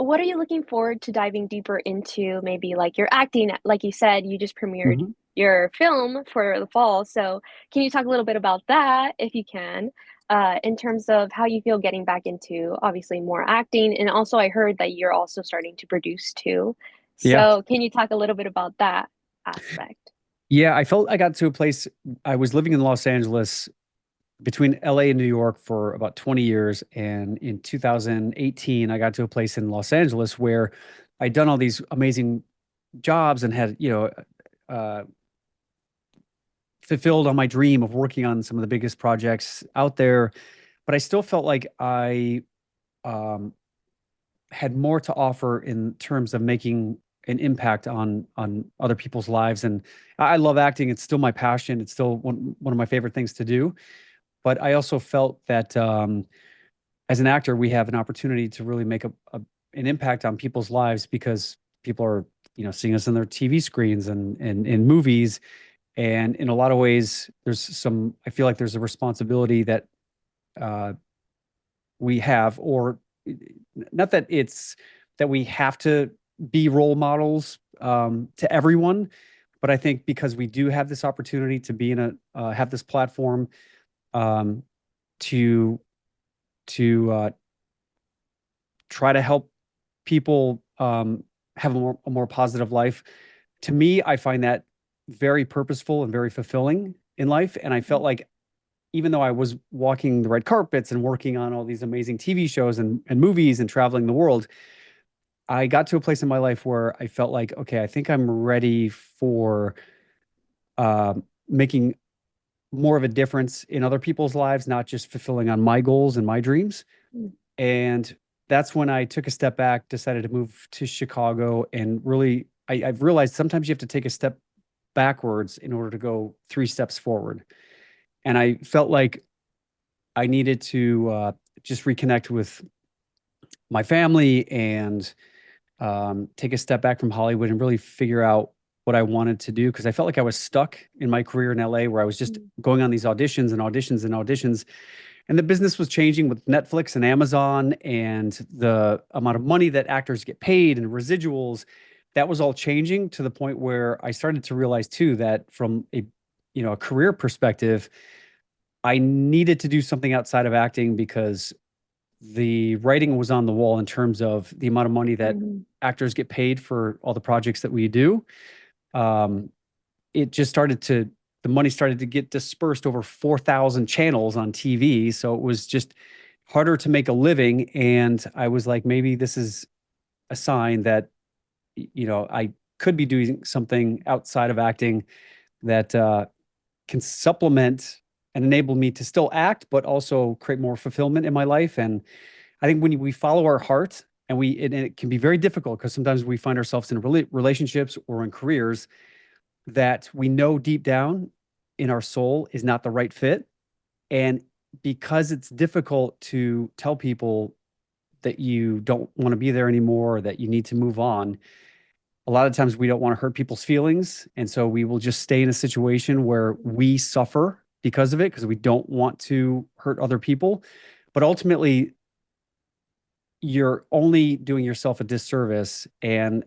what are you looking forward to diving deeper into? Maybe like your acting, like you said, you just premiered Mhm. your film for the fall. So can you talk a little bit about that, if you can, in terms of how you feel getting back into obviously more acting? And also, I heard that you're also starting to produce too. Yeah. So can you talk a little bit about that aspect? Yeah, I felt I got to a place. I was living in Los Angeles between LA and New York for about 20 years. And in 2018, I got to a place in Los Angeles where I'd done all these amazing jobs and had, uh, fulfilled on my dream of working on some of the biggest projects out there. But I still felt like I um, had more to offer in terms of making an impact on other people's lives. And I love acting. It's still my passion. It's still one of my favorite things to do. But I also felt that as an actor, we have an opportunity to really make an impact on people's lives because people are, seeing us on their TV screens and in movies. And in a lot of ways, I feel like there's a responsibility that uh, we have, or not that it's that we have to be role models to everyone, but I think because we do have this opportunity to be have this platform um, to to try to help people have a more positive life. To me, I find that very purposeful and very fulfilling in life. And I felt like even though I was walking the red carpets and working on all these amazing TV shows and movies and traveling the world, I got to a place in my life where I felt like, okay, I think I'm ready for making more of a difference in other people's lives, not just fulfilling on my goals and my dreams. And that's when I took a step back, decided to move to Chicago, and really, I've realized sometimes you have to take a step backwards in order to go three steps forward. And I felt like I needed to just reconnect with my family and take a step back from Hollywood and really figure out what I wanted to do because I felt like I was stuck in my career in LA where I was just Mm. going on these auditions and auditions and auditions. And the business was changing with Netflix and Amazon and the amount of money that actors get paid and residuals. That was all changing to the point where I started to realize too that from a career perspective, I needed to do something outside of acting because the writing was on the wall in terms of the amount of money that Mhm. actors get paid for all the projects that we do. Um, it just started to, the money started to get dispersed over 4,000 channels on TV. So it was just harder to make a living. And I was like, maybe this is a sign that, I could be doing something outside of acting that can supplement and enable me to still act, but also create more fulfillment in my life. And I think when we follow our heart, and it can be very difficult because sometimes we find ourselves in relationships or in careers that we know deep down in our soul is not the right fit. And because it's difficult to tell people that you don't want to be there anymore, or that you need to move on, a lot of times we don't want to hurt people's feelings. And so we will just stay in a situation where we suffer because of it, because we don't want to hurt other people. But ultimately, you're only doing yourself a disservice and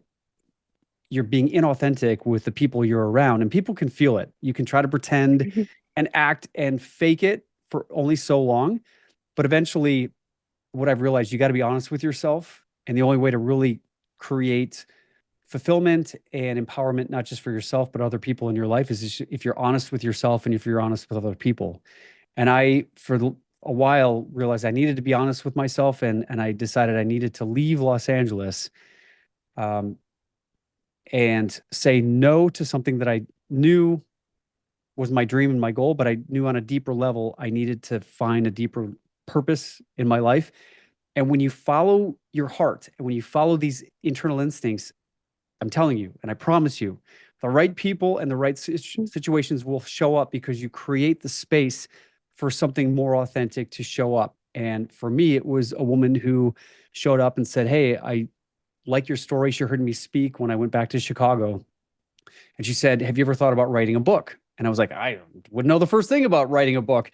you're being inauthentic with the people you're around, and people can feel it. You can try to pretend and act and fake it for only so long, but eventually, what I've realized, you got to be honest with yourself, and the only way to really create fulfillment and empowerment, not just for yourself but other people in your life, is if you're honest with yourself and if you're honest with other people. And I, for a while, realized I needed to be honest with myself, and I decided I needed to leave Los Angeles, um, and say no to something that I knew was my dream and my goal, but I knew on a deeper level I needed to find a deeper purpose in my life. And when you follow your heart and when you follow these internal instincts, I'm telling you, and I promise you, the right people and the right situations will show up because you create the space for something more authentic to show up. And for me, it was a woman who showed up and said, "Hey, I like your story." She heard me speak when I went back to Chicago. And she said, "Have you ever thought about writing a book?" And I was like, I wouldn't know the first thing about writing a book.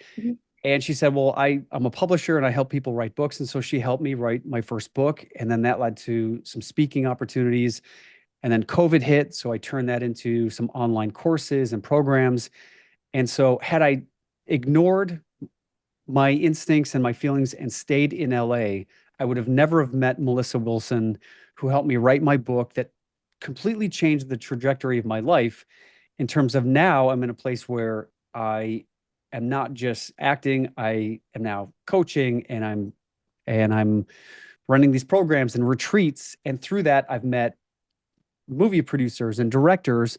And she said, well, I'm a publisher and I help people write books. And so she helped me write my first book. And then that led to some speaking opportunities. And then COVID hit. So I turned that into some online courses and programs. And so had I ignored my instincts and my feelings and stayed in LA, I would have never have met Melissa Wilson, who helped me write my book that completely changed the trajectory of my life in terms of now I'm in a place where I am not just acting, I am now coaching and I'm running these programs and retreats. And through that, I've met movie producers and directors.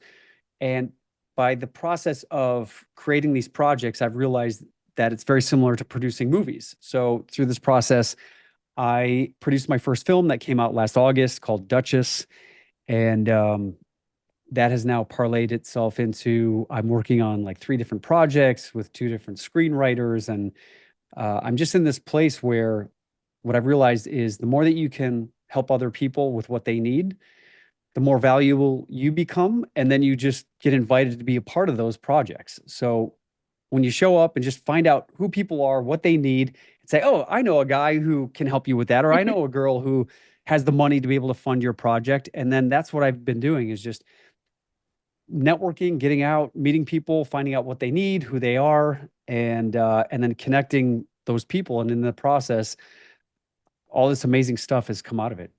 And by the process of creating these projects, I've realized that it's very similar to producing movies. So through this process, I produced my first film that came out last August called Duchess. And that has now parlayed itself into I'm working on like three different projects with two different screenwriters. And I'm just in this place where what I've realized is the more that you can help other people with what they need, the more valuable you become. And then you just get invited to be a part of those projects. So when you show up and just find out who people are, what they need, and say, oh, I know a guy who can help you with that, or I know a girl who has the money to be able to fund your project. And then that's what I've been doing is just networking, getting out, meeting people, finding out what they need, who they are, and then connecting those people. And in the process, all this amazing stuff has come out of it.